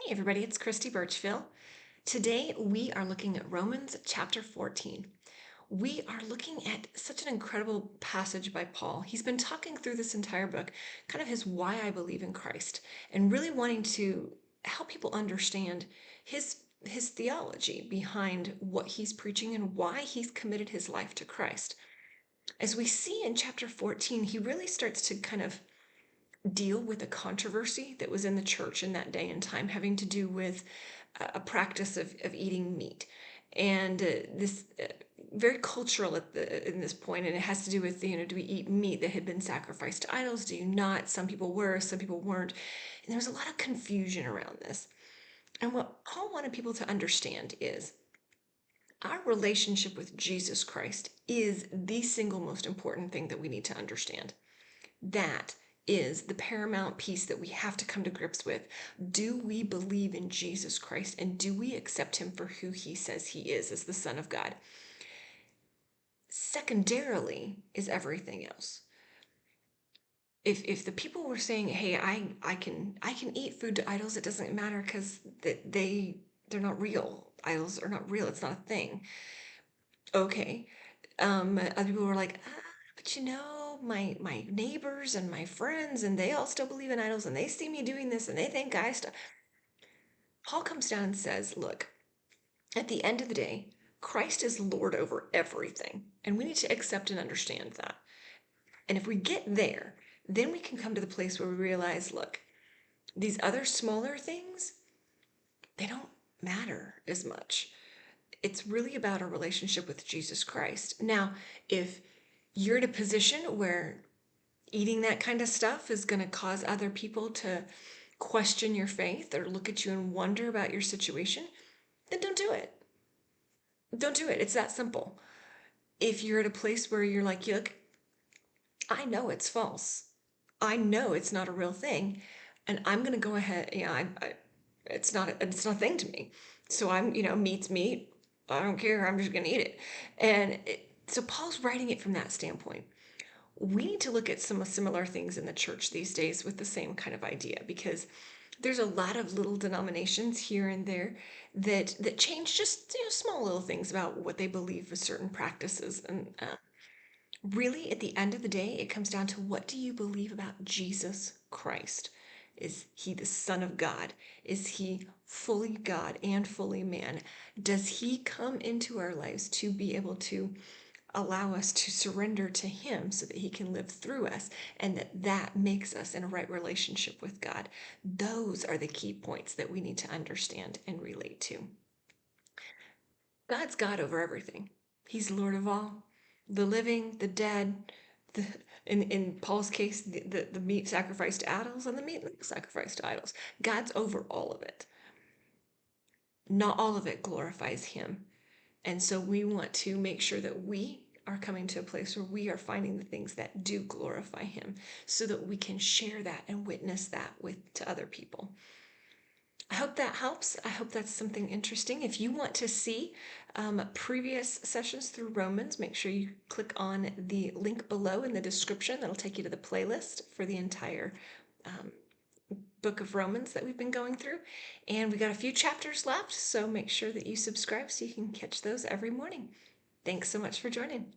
Hey everybody, it's Christy Birchville. Today we are looking at Romans chapter 14. We are looking at such an incredible passage by Paul. He's been talking through this entire book, kind of his why I believe in Christ, and really wanting to help people understand his theology behind what he's preaching and why he's committed his life to Christ. As we see in chapter 14, he really starts to kind of deal with a controversy that was in the church in that day and time having to do with a practice of eating meat. And this very cultural in this point, and it has to do with, do we eat meat that had been sacrificed to idols? Do you not? Some people were, some people weren't. And there was a lot of confusion around this. And what Paul wanted people to understand is our relationship with Jesus Christ is the single most important thing that we need to understand. That is the paramount piece that we have to come to grips with. Do we believe in Jesus Christ, and do we accept him for who he says he is as the Son of God? Secondarily is everything else. If the people were saying, hey, I can eat food to idols, it doesn't matter because they're not real. Idols are not real. It's not a thing. Okay. Other people were like, but my neighbors and my friends, and they all still believe in idols, and they see me doing this, and they think I still. Paul comes down and says, look, at the end of the day, Christ is Lord over everything, and we need to accept and understand that. And if we get there, then we can come to the place where we realize, look, these other smaller things, they don't matter as much. It's really about our relationship with Jesus Christ. Now, if you're in a position where eating that kind of stuff is going to cause other people to question your faith or look at you and wonder about your situation, then don't do it. Don't do it. It's that simple. If you're at a place where you're like, look, I know it's false. I know it's not a real thing, and I'm going to go ahead. It's not a thing to me. So meat's meat. I don't care. I'm just going to eat it. So Paul's writing it from that standpoint. We need to look at some similar things in the church these days with the same kind of idea, because there's a lot of little denominations here and there that change just small little things about what they believe for certain practices. And really, at the end of the day, it comes down to, what do you believe about Jesus Christ? Is he the Son of God? Is he fully God and fully man? Does he come into our lives to be able to allow us to surrender to him so that he can live through us, and that makes us in a right relationship with God? Those are the key points that we need to understand and relate to. God's God over everything. He's Lord of all, the living, the dead, the in Paul's case, the meat sacrificed to idols and the meat sacrificed to idols. God's over all of it. Not all of it glorifies him. And so we want to make sure that we are coming to a place where we are finding the things that do glorify him, so that we can share that and witness that to other people. I hope that helps. I hope that's something interesting. If you want to see previous sessions through Romans, make sure you click on the link below in the description. That'll take you to the playlist for the entire um, book of Romans that we've been going through. And we got a few chapters left, so make sure that you subscribe so you can catch those every morning. Thanks so much for joining.